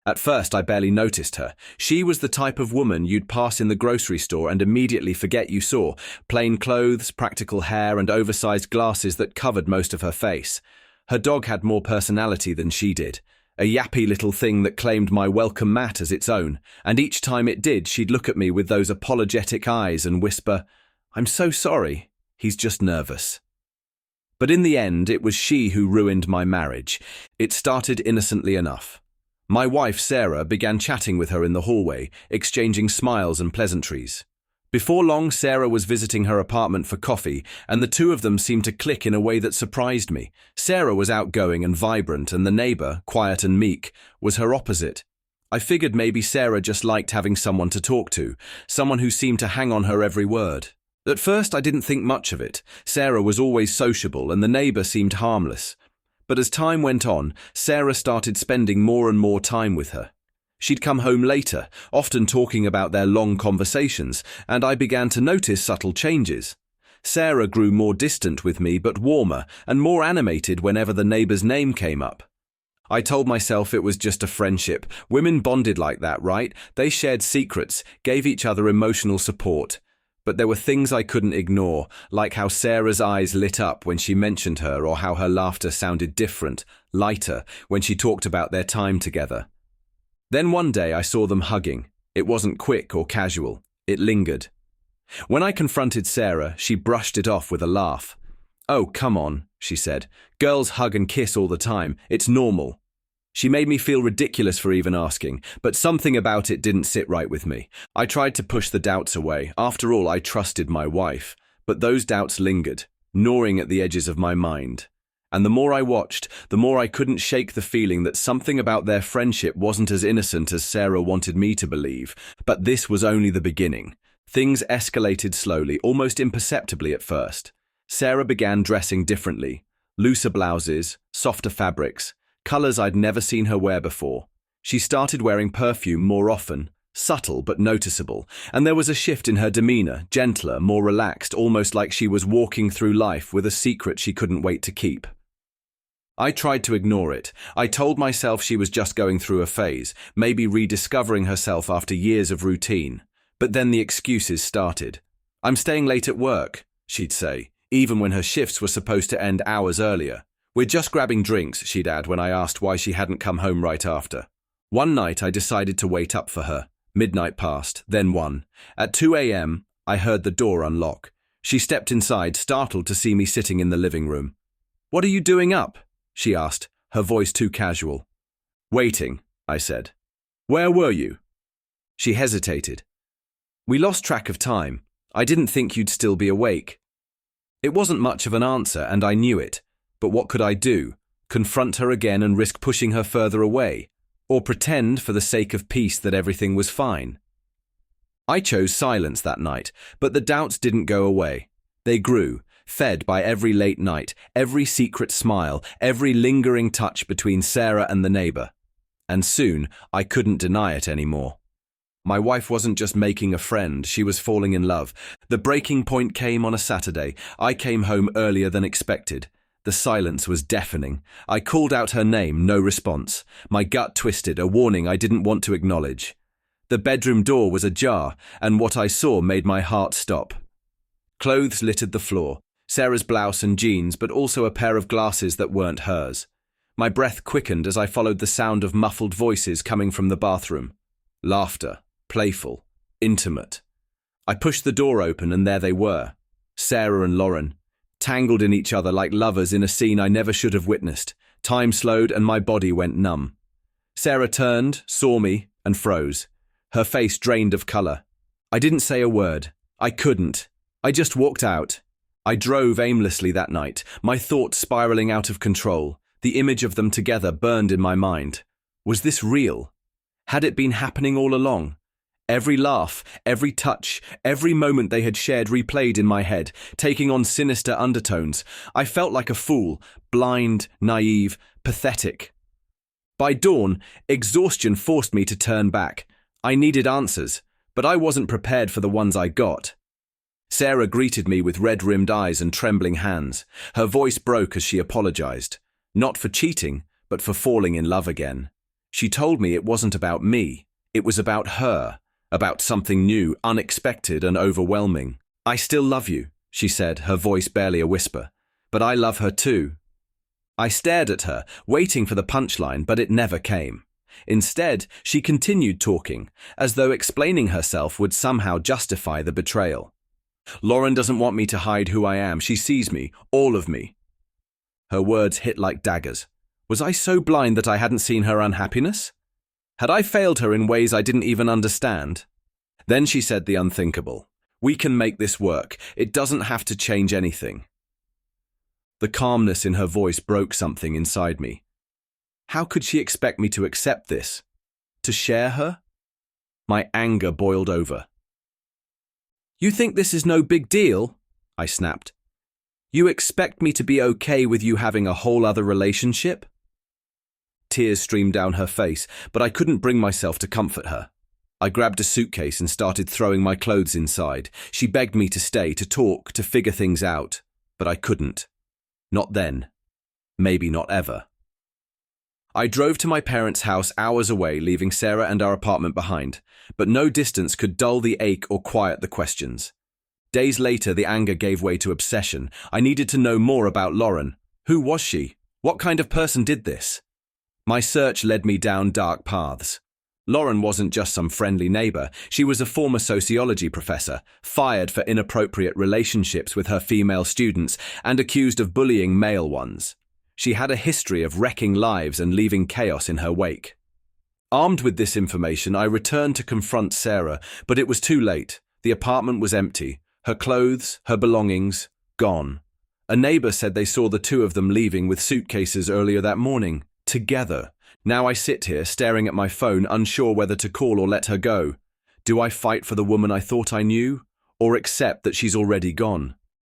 At first, I barely noticed her. She was the type of woman you'd pass in the grocery store and immediately forget you saw. Plain clothes, practical hair, and oversized glasses that covered most of her face. Her dog had more personality than she did. A yappy little thing that claimed my welcome mat as its own, and each time it did, she'd look at me with those apologetic eyes and whisper, "I'm so sorry, he's just nervous." But in the end, it was she who ruined my marriage. It started innocently enough. My wife, Sarah, began chatting with her in the hallway, exchanging smiles and pleasantries. Before long, Sarah was visiting her apartment for coffee, and the two of them seemed to click in a way that surprised me. Sarah was outgoing and vibrant, and the neighbor, quiet and meek, was her opposite. I figured maybe Sarah just liked having someone to talk to, someone who seemed to hang on her every word. At first, I didn't think much of it. Sarah was always sociable, and the neighbor seemed harmless. But as time went on, Sarah started spending more and more time with her. She'd come home later, often talking about their long conversations, and I began to notice subtle changes. Sarah grew more distant with me, but warmer and more animated whenever the neighbor's name came up. I told myself it was just a friendship. Women bonded like that, right? They shared secrets, gave each other emotional support. But there were things I couldn't ignore, like how Sarah's eyes lit up when she mentioned her, or how her laughter sounded different, lighter, when she talked about their time together. Then one day I saw them hugging. It wasn't quick or casual. It lingered. When I confronted Sarah, she brushed it off with a laugh. "Oh, come on," she said. "Girls hug and kiss all the time. It's normal." She made me feel ridiculous for even asking, but something about it didn't sit right with me. I tried to push the doubts away. After all, I trusted my wife. But those doubts lingered, gnawing at the edges of my mind. And the more I watched, the more I couldn't shake the feeling that something about their friendship wasn't as innocent as Sarah wanted me to believe. But this was only the beginning. Things escalated slowly, almost imperceptibly at first. Sarah began dressing differently. Looser blouses, softer fabrics, colors I'd never seen her wear before. She started wearing perfume more often, subtle but noticeable, and there was a shift in her demeanor, gentler, more relaxed, almost like she was walking through life with a secret she couldn't wait to keep. I tried to ignore it. I told myself she was just going through a phase, maybe rediscovering herself after years of routine. But then the excuses started. "I'm staying late at work," she'd say, even when her shifts were supposed to end hours earlier. "We're just grabbing drinks," she'd add when I asked why she hadn't come home right after. One night I decided to wait up for her. Midnight passed, then 1. At 2 a.m., I heard the door unlock. She stepped inside, startled to see me sitting in the living room. "What are you doing up?" she asked, her voice too casual. "Waiting," I said. "Where were you?" She hesitated. "We lost track of time. I didn't think you'd still be awake." It wasn't much of an answer, and I knew it. But what could I do? Confront her again and risk pushing her further away? Or pretend, for the sake of peace, that everything was fine? I chose silence that night, but the doubts didn't go away. They grew, fed by every late night, every secret smile, every lingering touch between Sarah and the neighbor. And soon, I couldn't deny it anymore. My wife wasn't just making a friend, she was falling in love. The breaking point came on a Saturday. I came home earlier than expected. The silence was deafening. I called out her name, no response. My gut twisted, a warning I didn't want to acknowledge. The bedroom door was ajar, and what I saw made my heart stop. Clothes littered the floor, Sarah's blouse and jeans, but also a pair of glasses that weren't hers. My breath quickened as I followed the sound of muffled voices coming from the bathroom. Laughter, playful, intimate. I pushed the door open and there they were, Sarah and Lauren, tangled in each other like lovers in a scene I never should have witnessed. Time slowed and my body went numb. Sarah turned, saw me, and froze. Her face drained of color. I didn't say a word. I couldn't. I just walked out. I drove aimlessly that night, my thoughts spiraling out of control. The image of them together burned in my mind. Was this real? Had it been happening all along? Every laugh, every touch, every moment they had shared replayed in my head, taking on sinister undertones. I felt like a fool, blind, naive, pathetic. By dawn, exhaustion forced me to turn back. I needed answers, but I wasn't prepared for the ones I got. Sarah greeted me with red-rimmed eyes and trembling hands. Her voice broke as she apologized. Not for cheating, but for falling in love again. She told me it wasn't about me. It was about her, about something new, unexpected and overwhelming. "I still love you," she said, her voice barely a whisper. "But I love her too." I stared at her, waiting for the punchline, but it never came. Instead, she continued talking, as though explaining herself would somehow justify the betrayal. "Lauren doesn't want me to hide who I am. She sees me, all of me." Her words hit like daggers. Was I so blind that I hadn't seen her unhappiness? Had I failed her in ways I didn't even understand? Then she said the unthinkable. "We can make this work. It doesn't have to change anything." The calmness in her voice broke something inside me. How could she expect me to accept this? To share her? My anger boiled over. "You think this is no big deal?" I snapped. "You expect me to be okay with you having a whole other relationship?" Tears streamed down her face, but I couldn't bring myself to comfort her. I grabbed a suitcase and started throwing my clothes inside. She begged me to stay, to talk, to figure things out, but I couldn't. Not then. Maybe not ever. I drove to my parents' house hours away, leaving Sarah and our apartment behind, but no distance could dull the ache or quiet the questions. Days later, the anger gave way to obsession. I needed to know more about Lauren. Who was she? What kind of person did this? My search led me down dark paths. Lauren wasn't just some friendly neighbor. She was a former sociology professor, fired for inappropriate relationships with her female students and accused of bullying male ones. She had a history of wrecking lives and leaving chaos in her wake. Armed with this information, I returned to confront Sarah, but it was too late. The apartment was empty. Her clothes, her belongings, gone. A neighbor said they saw the two of them leaving with suitcases earlier that morning. Together. Now I sit here, staring at my phone, unsure whether to call or let her go. Do I fight for the woman I thought I knew, or accept that she's already gone?